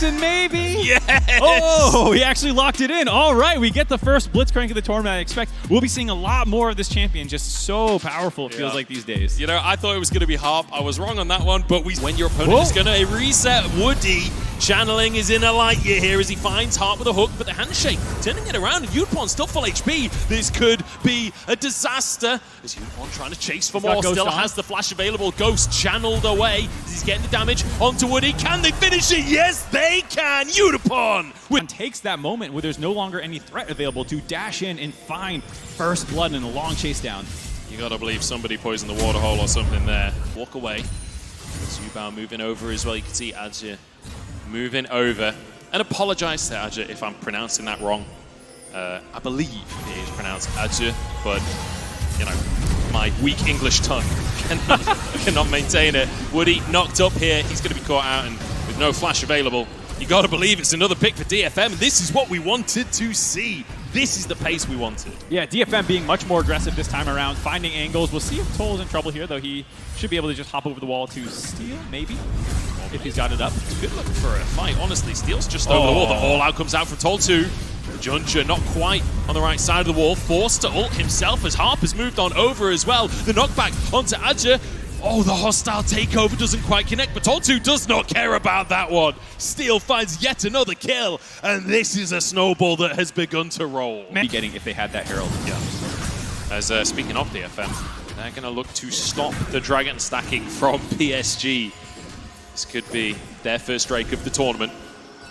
Maybe? Yes! Oh, he actually locked it in. All right, we get the first Blitzcrank of the tournament. I expect we'll be seeing a lot more of this champion. Just so powerful, it feels like these days. You know, I thought it was going to be Harp. I was wrong on that one, but when your opponent is going to reset, Woody channeling is in a light year here as he finds Harp with a hook, but the handshake turning it around, and Unicorn still full HP. This could be a disaster as Unicorn trying to chase for more. Still has the flash available. Ghost channeled away as he's getting the damage onto Woody. Can they finish it? Yes, they can. Unicorn takes that moment where there's no longer any threat available to dash in and find first blood in a long chase down. You gotta believe somebody poisoned the water hole or something there. Walk away. Zubao moving over as well. You can see Adja moving over. And apologize to Adja if I'm pronouncing that wrong. I believe it is pronounced Adja, but you know, my weak English tongue cannot maintain it. Woody knocked up here. He's gonna be caught out, and with no flash available, you gotta believe it's another pick for DFM. This is what we wanted to see. This is the pace we wanted. Yeah, DFM being much more aggressive this time around, finding angles. We'll see if Toll's in trouble here, though he should be able to just hop over the wall to steal, maybe, if he's got it up. Good looking for a fight, honestly. Steel's just over the wall. The all-out comes out from Toll 2. Junja not quite on the right side of the wall, forced to ult himself as Harp has moved on over as well. The knockback onto Adja. Oh, the hostile takeover doesn't quite connect, but Toltu does not care about that one. Steel finds yet another kill, and this is a snowball that has begun to roll. Be getting if they had that Herald. Yeah. As speaking of DFM, they're going to look to stop the Dragon stacking from PSG. This could be their first strike of the tournament.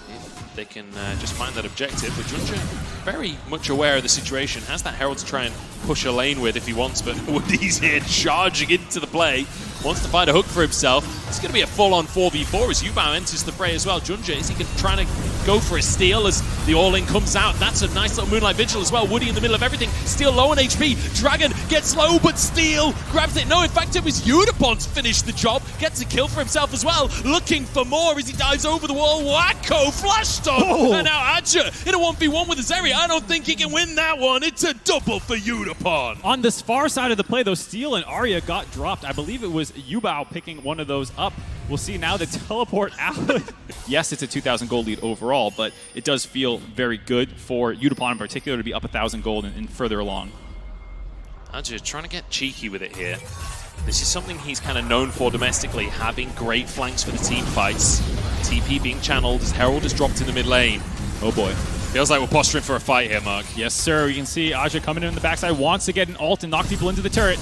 If they can just find that objective, but Junja very much aware of the situation, has that Herald to try and push a lane with if he wants, but Woody's here charging into the play, wants to find a hook for himself. It's going to be a full-on 4v4 as Yubao enters the fray as well. Junja, is he trying to go for a steal as the all-in comes out? That's a nice little Moonlight Vigil as well. Woody in the middle of everything. Steel low on HP. Dragon gets low, but Steel grabs it. No, in fact, it was Unicorn to finish the job. Gets a kill for himself as well. Looking for more as he dives over the wall. Wacko flash stop. And now Adja in a 1v1 with Azeri. I don't think he can win that one. It's a double for Unicorn. On this far side of the play, though, Steel and Arya got dropped. I believe it was Yubao picking one of those up. We'll see now the teleport out. Yes, it's a 2,000 gold lead overall, but it does feel very good for Udapon in particular to be up 1,000 gold and further along. Adja trying to get cheeky with it here. This is something he's kind of known for domestically, having great flanks for the team fights. TP being channeled as Herald is dropped in the mid lane. Oh boy. Feels like we're posturing for a fight here, Mark. Yes, sir. You can see Adja coming in the backside, wants to get an ult and knock people into the turret.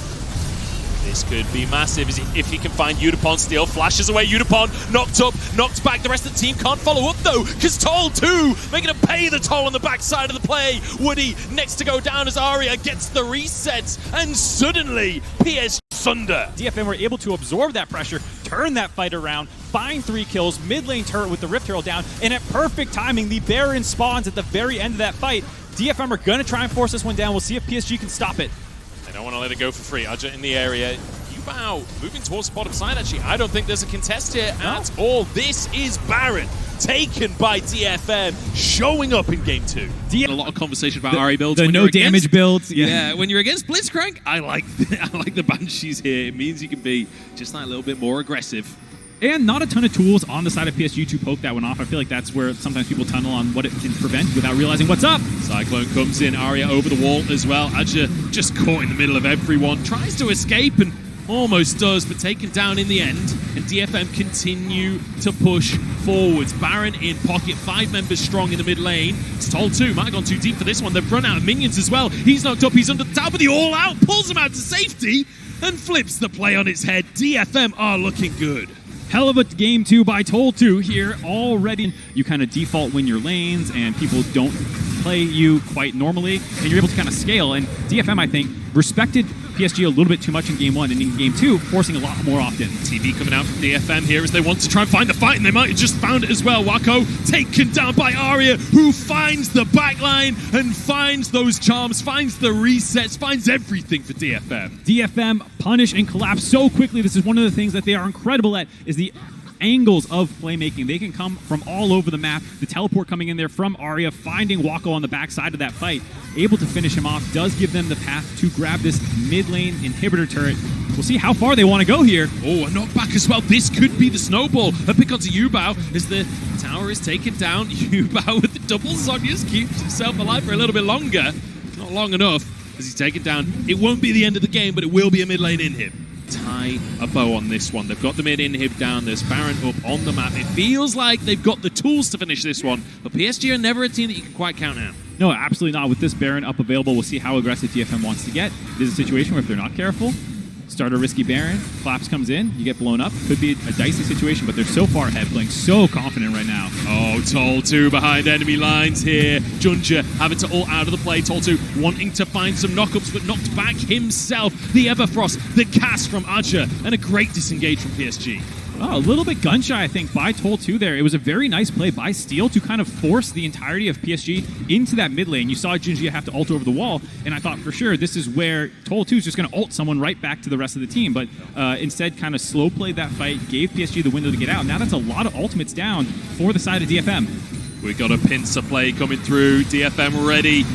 This could be massive if he can find Udapon. Steel flashes away. Udapon knocked up, knocked back. The rest of the team can't follow up though, because Toll 2 making him pay the toll on the backside of the play. Woody next to go down as Arya gets the resets, and suddenly PSG sunder. DFM were able to absorb that pressure, turn that fight around, find 3 kills, mid lane turret with the Rift Herald down, and at perfect timing, the Baron spawns at the very end of that fight. DFM are going to try and force this one down. We'll see if PSG can stop it. They don't want to let it go for free. Adja in the area. Yubao moving towards the bottom side, actually. I don't think there's a contest here at all. This is Baron, taken by DFM, showing up in game 2. A lot of conversation about Ari builds. The no damage builds. Yeah, when you're against Blitzcrank, I like the Banshees here. It means you can be just that little bit more aggressive. And not a ton of tools on the side of PSG to poke that one off. I feel like that's where sometimes people tunnel on what it can prevent without realizing what's up. Cyclone comes in, Arya over the wall as well. Adja just caught in the middle of everyone. Tries to escape and almost does, but taken down in the end. And DFM continue to push forwards. Baron in pocket, 5 members strong in the mid lane. It's Toll 2, might have gone too deep for this one. They've run out of minions as well. He's knocked up, he's under the tower, but the all out pulls him out to safety and flips the play on its head. DFM are looking good. Hell of a game 2 by Toll 2 here already. You kind of default win your lanes and people don't play you quite normally and you're able to kind of scale. And DFM, I think, respected PSG a little bit too much in game 1 and in game 2, forcing a lot more often. TV coming out from DFM here as they want to try and find the fight, and they might have just found it as well. Wacko taken down by Arya, who finds the backline and finds those charms, finds the resets, finds everything for DFM. DFM punish and collapse so quickly. This is one of the things that they are incredible at, is the angles of playmaking. They can come from all over the map. The teleport coming in there from Arya, finding Wacko on the backside of that fight, able to finish him off, does give them the path to grab this mid lane inhibitor turret. We'll see how far they want to go here. Oh, a knockback as well. This could be the snowball. A pick onto Yubao as the tower Tower is taken down. Yubao with the double Zhonya's keeps himself alive for a little bit longer. Not long enough as he's taken down. It won't be the end of the game, but it will be a mid lane inhib. Tie a bow on this one. They've got the mid inhib down. There's Baron up on the map. It feels like they've got the tools to finish this one, but PSG are never a team that you can quite count out. No, absolutely not. With this Baron up available, we'll see how aggressive DFM wants to get. There's a situation where if they're not careful, start a risky Baron, Collapse comes in, you get blown up. Could be a dicey situation, but they're so far ahead, playing so confident right now. Oh, Tol2 behind enemy lines here. Junja having to ult out of the play. Tol2 wanting to find some knockups, but knocked back himself. The Everfrost, the cast from Aja, and a great disengage from PSG. Oh, a little bit gun-shy, I think, by Tol2 there. It was a very nice play by Steel to kind of force the entirety of PSG into that mid lane. You saw Jinji have to ult over the wall, and I thought for sure this is where Tol2 is just going to ult someone right back to the rest of the team, but instead kind of slow played that fight, gave PSG the window to get out. Now that's a lot of ultimates down for the side of DFM. We got a pincer play coming through. DFM ready.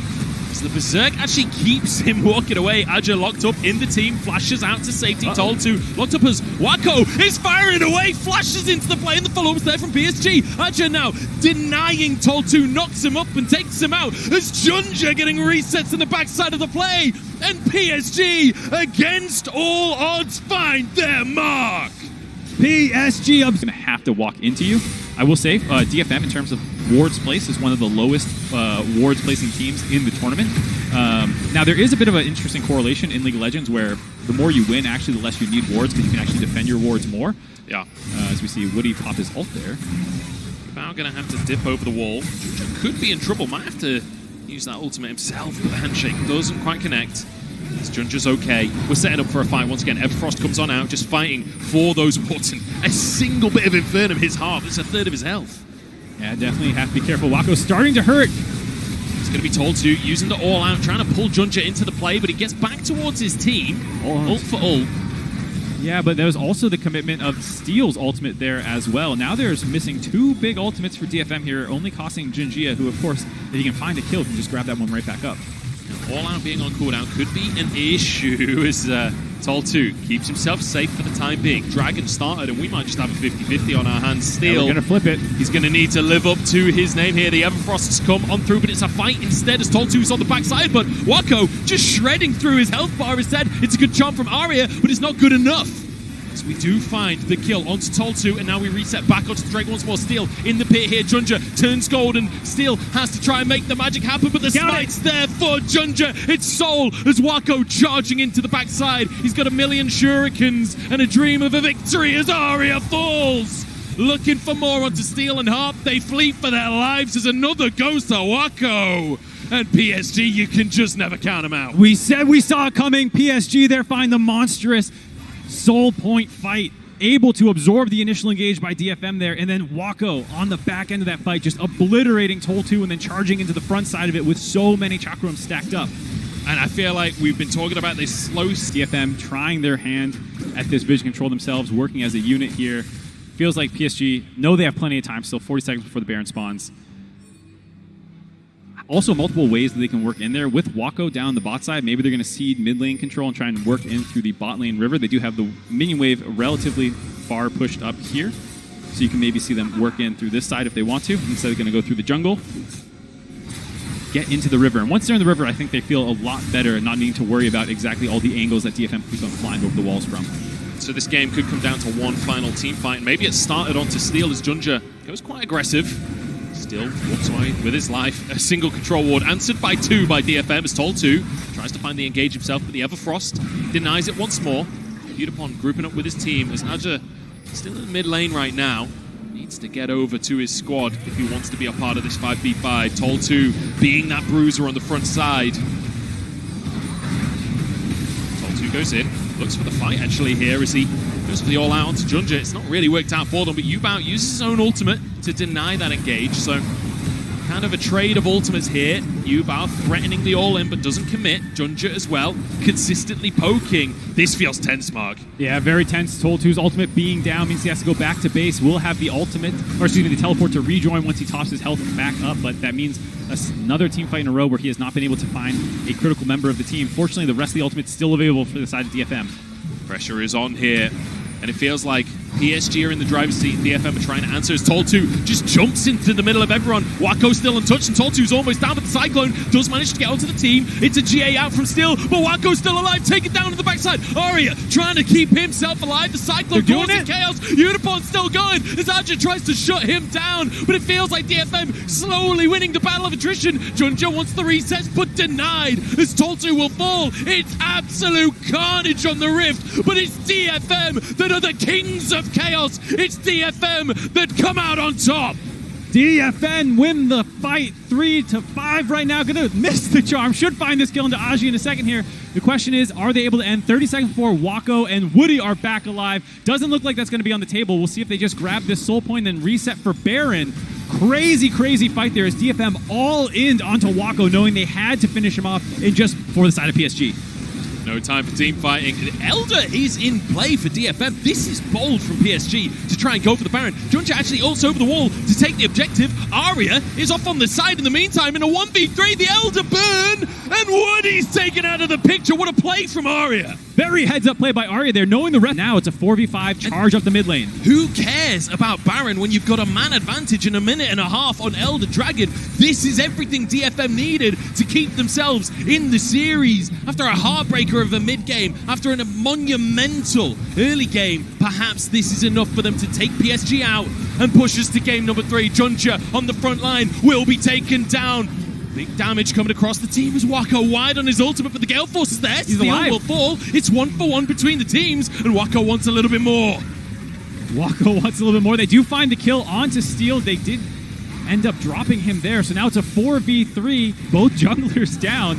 So the Berserk actually keeps him walking away. Aja locked up in the team, flashes out to safety. Tol2 locked up as Wako is firing away, flashes into the play, and the follow-up's there from PSG. Aja now denying Tol2, knocks him up and takes him out as Junja getting resets in the backside of the play. And PSG, against all odds, find their mark. PSG up. Going to have to walk into you. I will say, DFM in terms of wards placed is one of the lowest wards placing teams in the tournament. Now there is a bit of an interesting correlation in League of Legends where the more you win, actually the less you need wards because you can actually defend your wards more. Yeah. As we see Woody pop his ult there. Now going to have to dip over the wall. Junja could be in trouble, might have to use that ultimate himself, but the handshake doesn't quite connect. Junja's okay. We're setting up for a fight once again. Everfrost comes on out, just fighting for those wards. And a single bit of Infernum, his half. It's a third of his health. Yeah, definitely have to be careful. Wako's starting to hurt. He's going to be told to, using the all-out, trying to pull Junja into the play, but he gets back towards his team. Ult for ult. Yeah, but there was also the commitment of Steel's ultimate there as well. Now there's missing two big ultimates for DFM here, only costing Jinjia, who, of course, if he can find a kill, can just grab that one right back up. All out being on cooldown could be an issue as Tol2 keeps himself safe for the time being. Dragon started and we might just have a 50-50 on our hands. Steel, yeah, we're going to flip it. He's going to need to live up to his name here. The Everfrosts come on through, but it's a fight instead as Tol2's on the backside. But Wako just shredding through his health bar instead. It's a good jump from Arya, but it's not good enough. So we do find the kill onto Tol2, and now we reset back onto the Drake once more. Steel in the pit here. Junja turns gold, and Steel has to try and make the magic happen, but the smite's there for Junja. It's Soul as Wako charging into the backside. He's got a million shurikens and a dream of a victory as Arya falls. Looking for more onto Steel and Harp. They flee for their lives as another goes to Wako. And PSG, you can just never count them out. We said we saw it coming. PSG there find the monstrous Soul Point fight, able to absorb the initial engage by DFM there, and then Wako on the back end of that fight, just obliterating Tol2 and then charging into the front side of it with so many chakrams stacked up. And I feel like we've been talking about this slow DFM trying their hand at this vision control themselves, working as a unit here. Feels like PSG know they have plenty of time, still 40 seconds before the Baron spawns. Also, multiple ways that they can work in there. With Wako down the bot side, maybe they're going to cede mid lane control and try and work in through the bot lane river. They do have the minion wave relatively far pushed up here, so you can maybe see them work in through this side if they want to. Instead, they're going to go through the jungle, get into the river. And once they're in the river, I think they feel a lot better and not needing to worry about exactly all the angles that DFM keeps on flying over the walls from. So this game could come down to one final team fight. And maybe it started onto Steel as Junja goes quite aggressive. Still walks away with his life. A single control ward answered by two by DFM as Tol2 tries to find the engage himself, but the Everfrost denies it once more. Beautiful grouping up with his team as Aja still in the mid lane right now. Needs to get over to his squad if he wants to be a part of this 5v5. Tol2 being that bruiser on the front side. Tol2 goes in, looks for the fight actually here as he goes for the all-out onto Junja. It's not really worked out for them, but Yubao uses his own ultimate to deny that engage, so kind of a trade of ultimates here. Yubao threatening the all-in, but doesn't commit. Junja as well, consistently poking. This feels tense, Mark. Yeah, very tense. Tol2's ultimate being down means he has to go back to base. Will have the ultimate, or excuse me, the teleport to rejoin once he tops his health back up, but that means another team fight in a row where he has not been able to find a critical member of the team. Fortunately, the rest of the ultimate's still available for the side of DFM. Pressure is on here, and it feels like PSG are in the driver's seat. DFM are trying to answer as Tol2 just jumps into the middle of everyone. Wako still untouched, and Tol2's almost down, but the Cyclone does manage to get onto the team. It's a GA out from Steel, but Wako's still alive, taken down to the backside. Arya trying to keep himself alive. The Cyclone causing chaos. Unicorn's still going as Archer tries to shut him down, but it feels like DFM slowly winning the battle of attrition. Junja wants the resets, but denied as Tol2 will fall. It's absolute carnage on the Rift, but it's DFM that are the kings of chaos. It's DFM that come out on top. DFM win the fight 3-5 right now. Gonna miss the charm. Should find this kill into Aji in a second here. The question is, are they able to end? 30 seconds before Wako and Woody are back alive. Doesn't look like that's going to be on the table. We'll see if they just grab this soul point and then reset for Baron. Crazy, crazy fight there as DFM all in onto Wako, knowing they had to finish him off in just for the side of PSG. No time for team fighting. Elder is in play for DFM. This is bold from PSG to try and go for the Baron. Junja actually also over the wall to take the objective. Arya is off on the side in the meantime in a 1v3. The Elder burn, and Woody's taken out of the picture. What a play from Arya. Very heads-up play by Arya there, knowing the rest. Now it's a 4v5 charge up the mid lane. Who cares about Baron when you've got a man advantage in a minute and a half on Elder Dragon? This is everything DFM needed to keep themselves in the series. After a heartbreaker of a mid-game, after a monumental early game, perhaps this is enough for them to take PSG out and push us to game number 3. Junja on the front line will be taken down. Big damage coming across the team as Wako wide on his ultimate, but the Gale Force is there. He's Steel alive. will fall. It's 1-for-1 between the teams, and Wako wants a little bit more. Wako wants a little bit more. They do find the kill onto Steel. They did end up dropping him there, so now it's a 4v3. Both junglers down.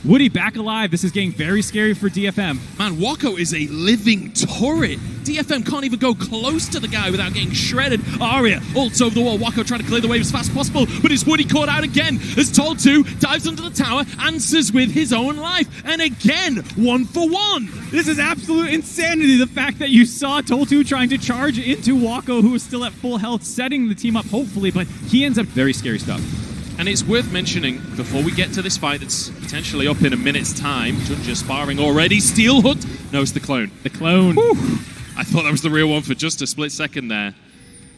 Woody back alive. This is getting very scary for DFM. Man, Wako is a living turret. DFM can't even go close to the guy without getting shredded. Arya ults over the wall. Wako trying to clear the wave as fast as possible, but is Woody caught out again as Tol2 dives under the tower, answers with his own life, and again, 1-for-1. This is absolute insanity. The fact that you saw Tol2 trying to charge into Wako, who is still at full health, setting the team up hopefully, but he ends up very scary stuff. And it's worth mentioning, before we get to this fight that's potentially up in a minute's time, Junja sparring already, Steel hooked. No, it's the clone. The clone. Whew. I thought that was the real one for just a split second there.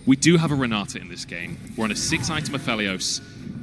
We do have a Renata in this game. We're on a 6-item Aphelios.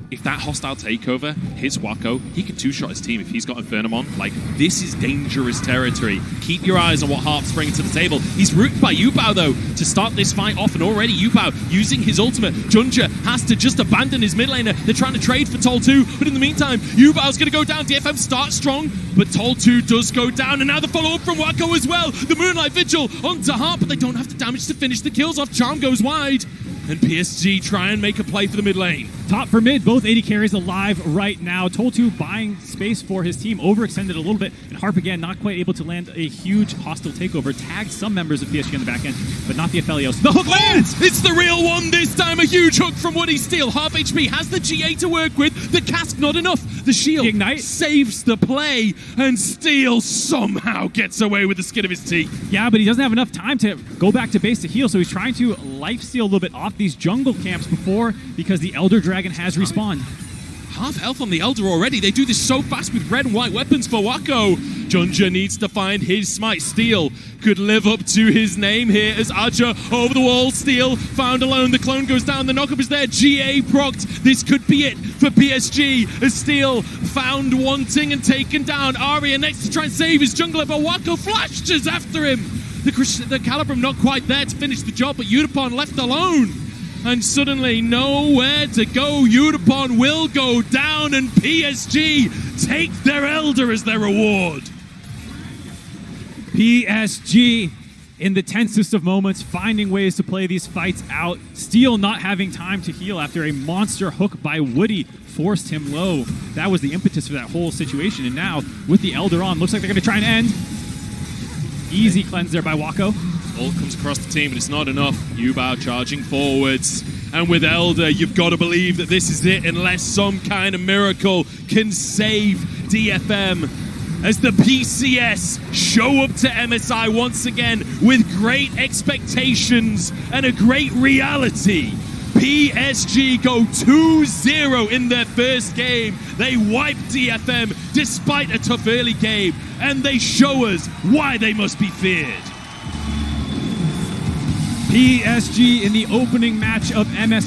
If that hostile takeover hits Wako, he can two-shot his team if he's got Infernum on. Like, this is dangerous territory. Keep your eyes on what Harp's bringing to the table. He's rooted by Yubao, though, to start this fight off, and already Yubao using his ultimate. Junja has to just abandon his mid laner. They're trying to trade for Tol2, but in the meantime, Yubao's going to go down. DFM starts strong, but Tol2 does go down, and now the follow-up from Wako as well. The Moonlight Vigil onto Harp, but they don't have the damage to finish the kills off. Charm goes wide. And PSG try and make a play for the mid lane. Top for mid, both AD carries alive right now. Tol2 buying space for his team, overextended a little bit, and Harp again not quite able to land a huge hostile takeover. Tagged some members of PSG on the back end, but not the Aphelios. The hook lands! It's the real one this time, a huge hook from Woody. Steel, half HP, has the GA to work with. The cask not enough. The shield The ignite saves the play, and Steel somehow gets away with the skin of his teeth. Yeah, but he doesn't have enough time to go back to base to heal, so he's trying to lifesteal a little bit off these jungle camps before, because the Elder Dragon has respawned. Half health on the Elder already. They do this so fast with red and white weapons for Wako. Junja needs to find his smite. Steel could live up to his name here as Aja over the wall. Steel found alone. The clone goes down. The knockup is there. GA procced. This could be it for PSG as Steel found wanting and taken down. Arya next to try and save his jungler, but Wako flashes after him. The Calibrum not quite there to finish the job, but Udapon left alone. And suddenly nowhere to go. Udapon will go down, and PSG take their Elder as their reward. PSG in the tensest of moments, finding ways to play these fights out. Steel not having time to heal after a monster hook by Woody forced him low. That was the impetus for that whole situation. And now, with the Elder on, looks like they're going to try and end. Easy cleanse there by Wako. All comes across the team, but it's not enough. Yubao charging forwards. And with Elder, you've got to believe that this is it, unless some kind of miracle can save DFM. As the PCS show up to MSI once again with great expectations and a great reality. PSG go 2-0 in their first game. They wipe DFM despite a tough early game, and they show us why they must be feared. PSG in the opening match of MSI.